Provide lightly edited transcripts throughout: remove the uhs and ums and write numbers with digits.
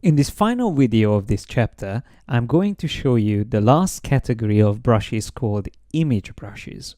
In this final video of this chapter, I'm going to show you the last category of brushes called image brushes.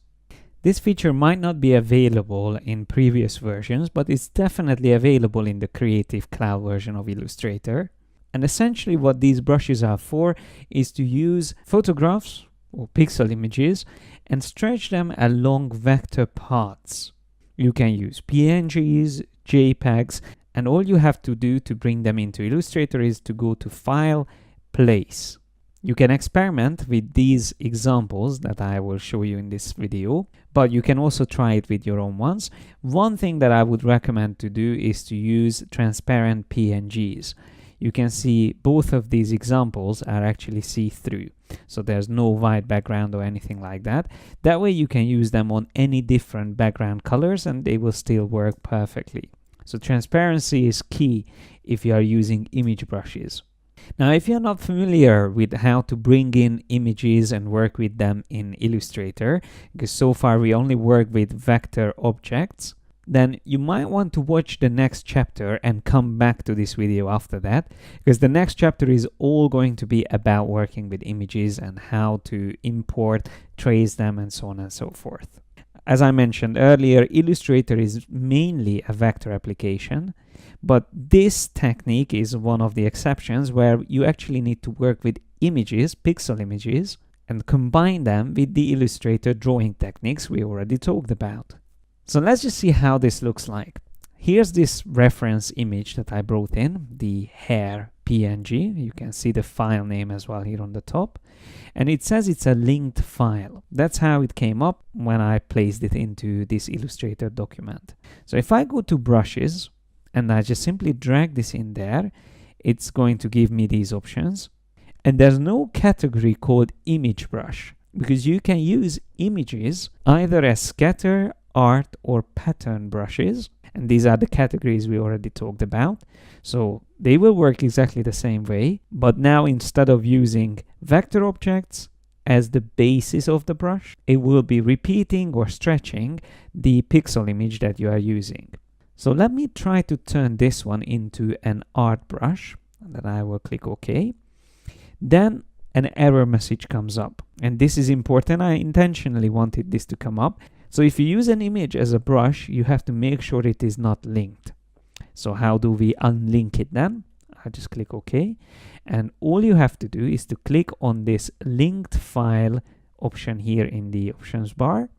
This feature might not be available in previous versions, but it's definitely available in the Creative Cloud version of Illustrator. And essentially what these brushes are for is to use photographs or pixel images and stretch them along vector paths. You can use PNGs, JPEGs, and all you have to do to bring them into Illustrator is to go to File, Place. You can experiment with these examples that I will show you in this video, but you can also try it with your own ones. One thing that I would recommend to do is to use transparent PNGs. You can see both of these examples are actually see-through, so there's no white background or anything like that. That way you can use them on any different background colors and they will still work perfectly. So transparency is key if you are using image brushes. Now, if you're not familiar with how to bring in images and work with them in Illustrator, because so far we only work with vector objects, then you might want to watch the next chapter and come back to this video after that, because the next chapter is all going to be about working with images and how to import, trace them, and so on and so forth. As I mentioned earlier, Illustrator is mainly a vector application, but this technique is one of the exceptions where you actually need to work with images, pixel images, and combine them with the Illustrator drawing techniques we already talked about. So let's just see how this looks like. Here's this reference image that I brought in, the hair PNG. You can see the file name as well here on the top. And it says it's a linked file. That's how it came up when I placed it into this Illustrator document. So if I go to brushes and I just simply drag this in there, it's going to give me these options. And there's no category called image brush because you can use images either as scatter, art, or pattern brushes. And these are the categories we already talked about. So they will work exactly the same way, but now instead of using vector objects as the basis of the brush, it will be repeating or stretching the pixel image that you are using. So let me try to turn this one into an art brush, and then I will click OK. Then an error message comes up, and this is important. I intentionally wanted this to come up. So if you use an image as a brush, you have to make sure it is not linked. So how do we unlink it then? I just click OK. And all you have to do is to click on this linked file option here in the options bar.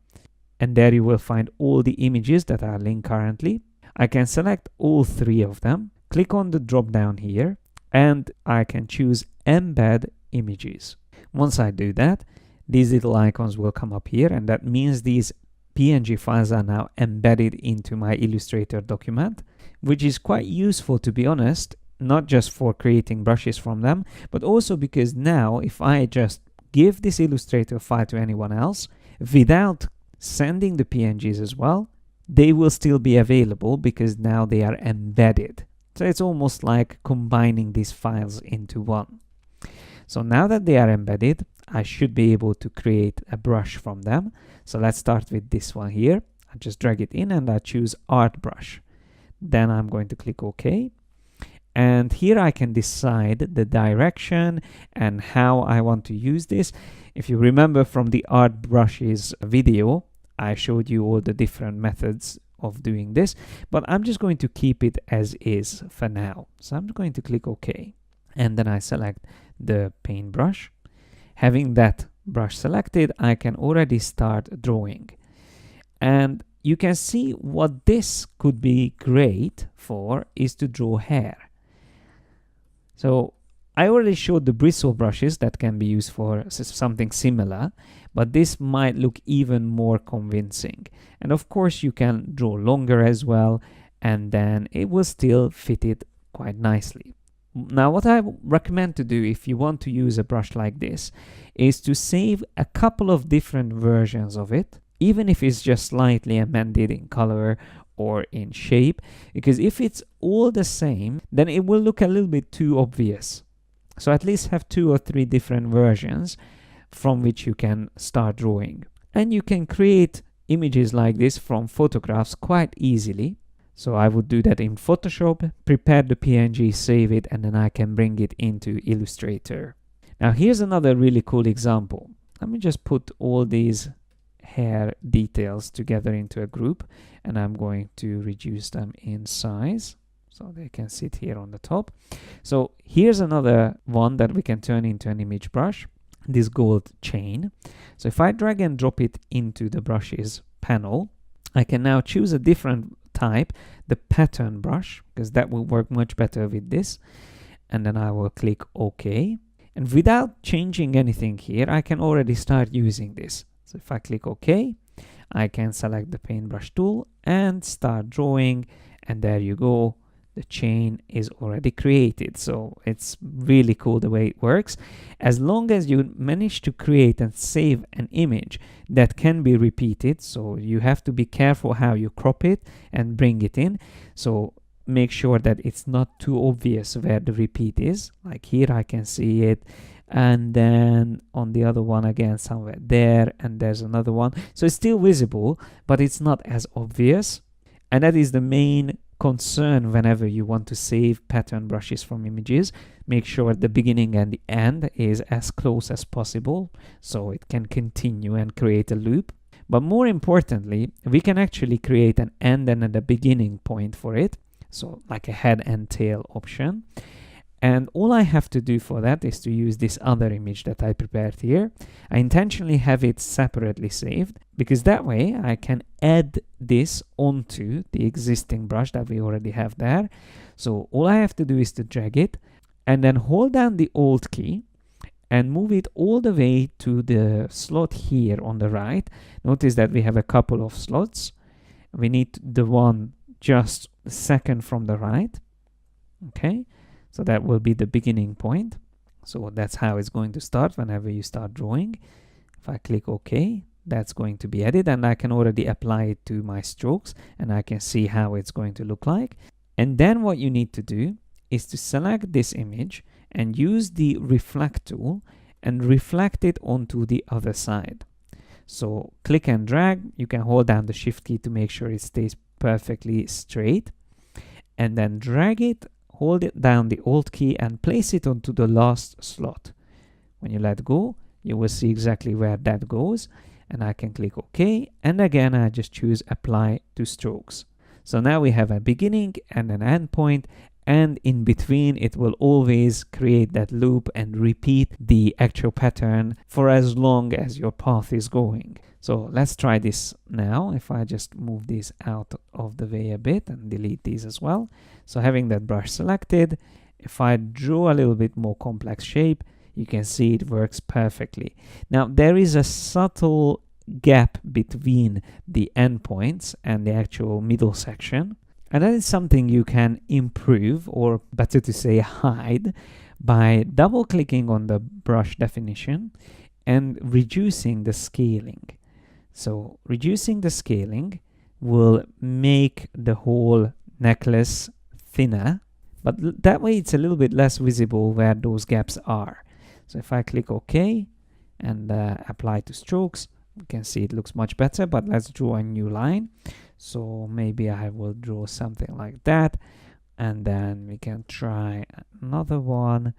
And there you will find all the images that are linked currently. I can select all three of them, click on the drop down here, and I can choose embed images. Once I do that, these little icons will come up here, and that means these PNG files are now embedded into my Illustrator document, which is quite useful, to be honest, not just for creating brushes from them, but also because now if I just give this Illustrator file to anyone else without sending the PNGs as well, they will still be available because now they are embedded. So it's almost like combining these files into one. So now that they are embedded, I should be able to create a brush from them. So let's start with this one here. I just drag it in and I choose art brush. Then I'm going to click OK. And here I can decide the direction and how I want to use this. If you remember from the art brushes video, I showed you all the different methods of doing this, but I'm just going to keep it as is for now. So I'm going to click OK. And then I select the paintbrush. Having that brush selected, I can already start drawing. And you can see what this could be great for is to draw hair. So I already showed the bristle brushes that can be used for something similar, but this might look even more convincing. And of course you can draw longer as well, and then it will still fit it quite nicely. Now, what I recommend to do if you want to use a brush like this is to save a couple of different versions of it, even if it's just slightly amended in color or in shape, because if it's all the same, then it will look a little bit too obvious. So at least have 2 or 3 different versions from which you can start drawing. And you can create images like this from photographs quite easily. So I would do that in Photoshop, prepare the PNG, save it, and then I can bring it into Illustrator. Now here's another really cool example. Let me just put all these hair details together into a group, and I'm going to reduce them in size so they can sit here on the top. So here's another one that we can turn into an image brush, this gold chain. So if I drag and drop it into the brushes panel, I can now choose a different type, the pattern brush, because that will work much better with this. And then I will click OK. And without changing anything here, I can already start using this. So if I click OK, I can select the paintbrush tool and start drawing. And there you go. The chain is already created. So it's really cool the way it works. As long as you manage to create and save an image that can be repeated, so you have to be careful how you crop it and bring it in. So make sure that it's not too obvious where the repeat is. Like here I can see it, and then on the other one again somewhere there, and there's another one. So it's still visible, but it's not as obvious. And that is the main concern whenever you want to save pattern brushes from images. Make sure the beginning and the end is as close as possible so it can continue and create a loop. But more importantly, we can actually create an end and a beginning point for it, so like a head and tail option. And all I have to do for that is to use this other image that I prepared here. I intentionally have it separately saved because that way I can add this onto the existing brush that we already have there. So all I have to do is to drag it and then hold down the Alt key and move it all the way to the slot here on the right. Notice that we have a couple of slots. We need the one just second from the right. Okay. So that will be the beginning point. So that's how it's going to start whenever you start drawing. If I click OK, that's going to be added, and I can already apply it to my strokes, and I can see how it's going to look like. And then what you need to do is to select this image and use the reflect tool and reflect it onto the other side. So click and drag. You can hold down the Shift key to make sure it stays perfectly straight, and then drag it. Hold it down the Alt key and place it onto the last slot. When you let go, you will see exactly where that goes, and I can click OK, and again I just choose Apply to Strokes. So now we have a beginning and an end point, and in between it will always create that loop and repeat the actual pattern for as long as your path is going. So let's try this now. If I just move this out of the way a bit and delete these as well. So having that brush selected, if I draw a little bit more complex shape, you can see it works perfectly. Now there is a subtle gap between the endpoints and the actual middle section. And that is something you can improve, or better to say hide, by double clicking on the brush definition and reducing the scaling. So reducing the scaling will make the whole necklace thinner, but that way it's a little bit less visible where those gaps are. So if I click OK and apply to strokes, you can see it looks much better, but let's draw a new line. So maybe I will draw something like that, and then we can try another one.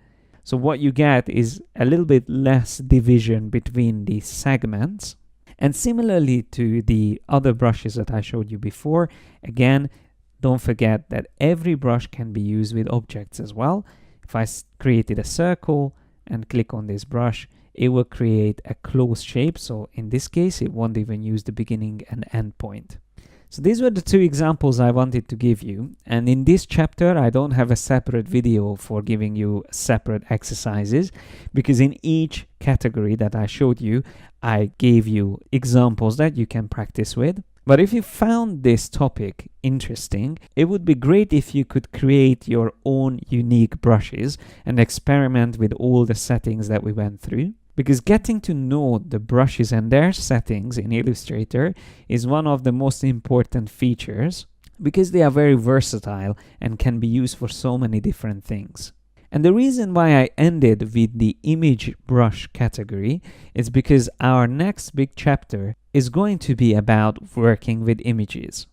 So what you get is a little bit less division between the segments. And similarly to the other brushes that I showed you before, again, don't forget that every brush can be used with objects as well. If I created a circle and click on this brush, it will create a closed shape. So in this case, it won't even use the beginning and end point. So these were the two examples I wanted to give you. And in this chapter, I don't have a separate video for giving you separate exercises, because in each category that I showed you, I gave you examples that you can practice with. But if you found this topic interesting, it would be great if you could create your own unique brushes and experiment with all the settings that we went through. Because getting to know the brushes and their settings in Illustrator is one of the most important features, because they are very versatile and can be used for so many different things. And the reason why I ended with the image brush category is because our next big chapter is going to be about working with images.